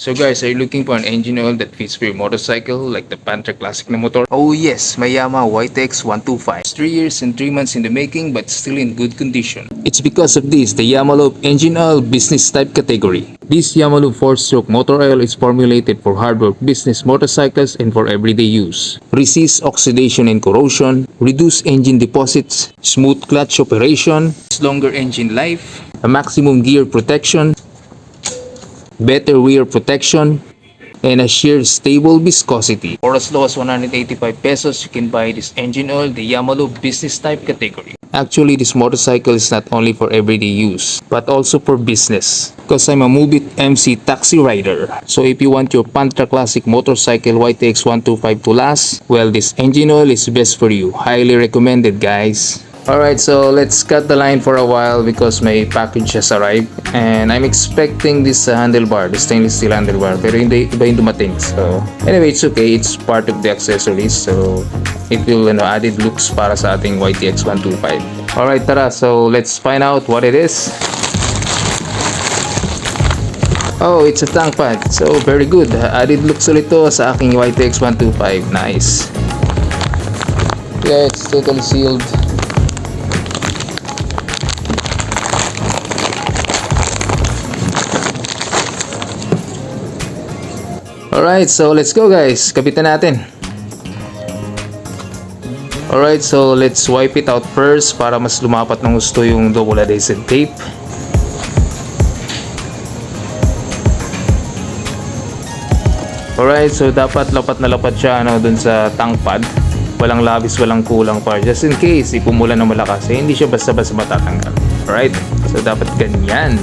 So guys, are you looking for an engine oil that fits for your motorcycle like the Panther Classic na motor? Oh yes, may Yamaha YTX 125. It's 3 years and 3 months in the making but still in good condition. It's because of this, the Yamaha engine oil business type category. This Yamaha 4-stroke motor oil is formulated for hard work business motorcycles and for everyday use. Resists oxidation and corrosion, reduce engine deposits, smooth clutch operation, longer engine life, a maximum gear protection, better wear protection, and a sheer stable viscosity. For as low as 185 pesos, you can buy this engine oil, the Yamaha business type category. Actually, this motorcycle is not only for everyday use, but also for business. Because I'm a Mubit MC taxi rider. So if you want your Panther Classic motorcycle YTX 125 to last, well, this engine oil is best for you. Highly recommended, guys. Alright, so let's cut the line for a while because my package has arrived and I'm expecting this handlebar, the stainless steel handlebar, pero hindi iba yung dumating. So anyway, it's okay, it's part of the accessories, so it will added looks para sa ating YTX 125. Alright, tara, so let's find out what it is. Oh, it's a tank pad, so very good. Added looks ulit to sa aking YTX 125. Nice. Yeah, it's totally sealed. Alright, so let's go guys. Kapitan natin. Alright, so let's wipe it out first para mas lumapat ng gusto yung double adhesive tape. Alright, so dapat lapat na lapat siya dun sa tank pad. Walang labis, walang kulang pa. Just in case, ipumula na malakas, hindi siya basta-basta matatanggal. Alright, so dapat ganyan.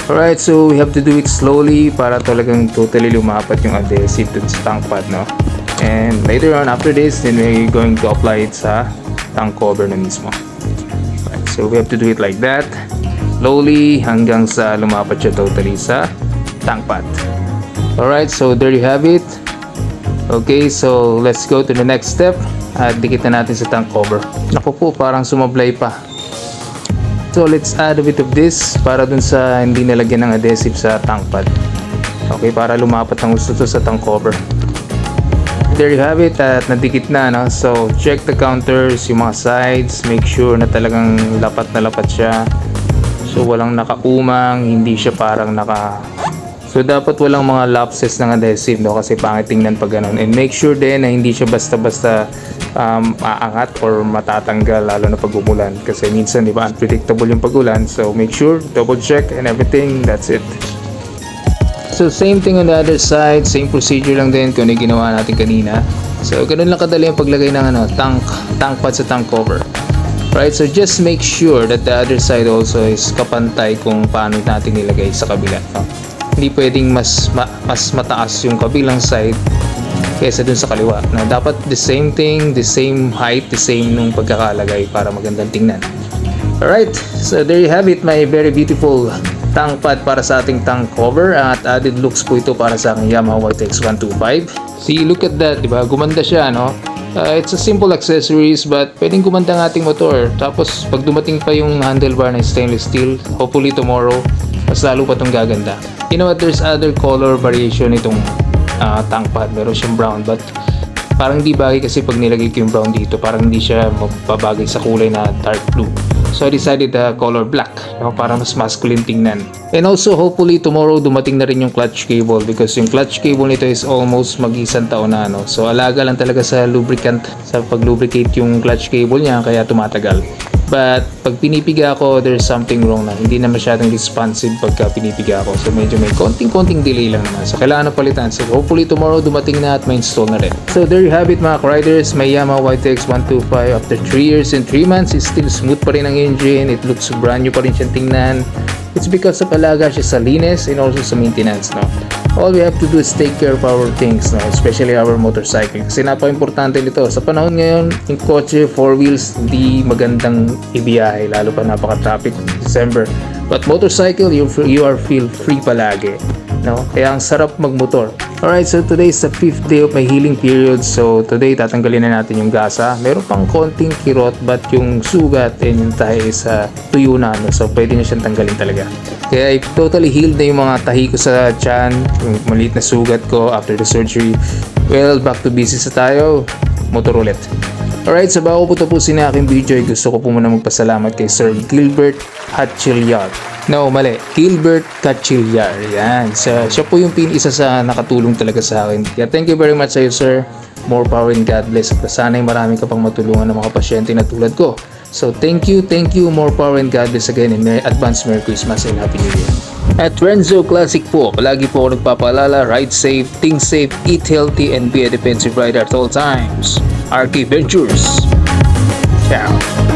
Alright, so we have to do it slowly para talagang totally lumapat yung adhesive dun sa tank pad, no? And later on, after this, then we're going to apply it sa tank cover na mismo. Alright, so we have to do it like that. Slowly hanggang sa lumapat siya totally sa tank pad. Alright, so there you have it. Okay, so let's go to the next step. At dikitan natin sa tank cover. Naku po, parang sumablay pa. So let's add a bit of this para dun sa hindi nalagyan ng adhesive sa tank pad. Okay, para lumapat ng gusto to sa tank cover. There you have it, at nadikit na, no? So check the counters, yung mga sides, make sure na talagang lapat na lapat siya. So walang nakaumang, hindi siya parang So dapat walang mga lapses ng adhesive, no? Kasi pangit tingnan pag ganun. And make sure din na hindi siya basta-basta aangat or matatanggal lalo na pag umulan. Kasi minsan, di ba, unpredictable yung pag-ulan. So make sure, double check and everything. That's it. So same thing on the other side. Same procedure lang din kung ano ginawa natin kanina. So ganun lang kadali yung paglagay ng tank pad sa tank cover. Right, so just make sure that the other side also is kapantay kung paano natin nilagay sa kabila, no? Hindi pwedeng mas mataas yung kabilang side kaysa dun sa kaliwa. Na dapat the same thing, the same height, the same nung pagkakalagay para magandang tingnan. Alright, so there you have it, my very beautiful tank pad para sa ating tank cover. At added looks po ito para sa aking Yamaha YTX 125. See, look at that, diba? Gumanda siya, no? It's a simple accessories but pwedeng gumanda ng ating motor. Tapos pag dumating pa yung handlebar na stainless steel, hopefully tomorrow, mas lalo pa itong gaganda. You know what, there's other color variation itong tank pad. Meron siyang brown but parang hindi bagay kasi pag nilagay ko yung brown dito, parang hindi siya mababagay sa kulay na dark blue. So I decided color black, no, para mas masculine tingnan. And also hopefully tomorrow dumating na rin yung clutch cable because yung clutch cable nito is almost mag-isang taon na, no? So alaga lang talaga sa lubricant, sa pag-lubricate yung clutch cable niya kaya tumatagal. But pag pinipiga ako, there's something wrong na. Hindi na masyadong responsive pagka pinipiga ako. So medyo may konting delay lang naman. So kailangan na palitan. So hopefully tomorrow dumating na at ma-install na rin. So there you have it mga riders. May Yamaha YTX 125 after 3 years and 3 months. It's still smooth pa rin ang engine. It looks brand new pa rin siyang tingnan. It's because of alaga siya sa linis and also sa maintenance, no? All we have to do is take care of our things, no? Especially our motorcycle. Kasi napaka-importante nito. Sa panahon ngayon, yung kotse, 4 wheels, hindi magandang ibiyahe. Lalo pa napaka-traffic December. But motorcycle, you are feel free palagi, no? Kaya ang sarap magmotor. Alright, so today is the 5th day of my healing period. So today tatanggalin na natin yung gasa. Meron pang konting kirot but yung sugat and yung tahi is tuyo na. No? So pwede na siyang tanggalin talaga. Kaya I totally healed na yung mga tahi ko sa tiyan, yung maliit na sugat ko after the surgery. Well, back to business na tayo. Motor ulit. Alright, so bago po tapusin na aking video, gusto ko po muna magpasalamat kay Sir Gilbert Hatchiliar. No, mali. Gilbert Hatchiliar. Yan. Siya po yung isa sa nakatulong talaga sa akin. Kaya thank you very much sa iyo, sir. More power and God bless. At sana'y marami ka pang matulungan ng mga pasyente na tulad ko. So thank you. More power and God bless again. And advance Merry Christmas and Happy New Year. At Renzo Classic po, palagi po ako nagpapaalala, ride safe, think safe, eat healthy, and be a defensive rider at all times. RK Ventures. Ciao.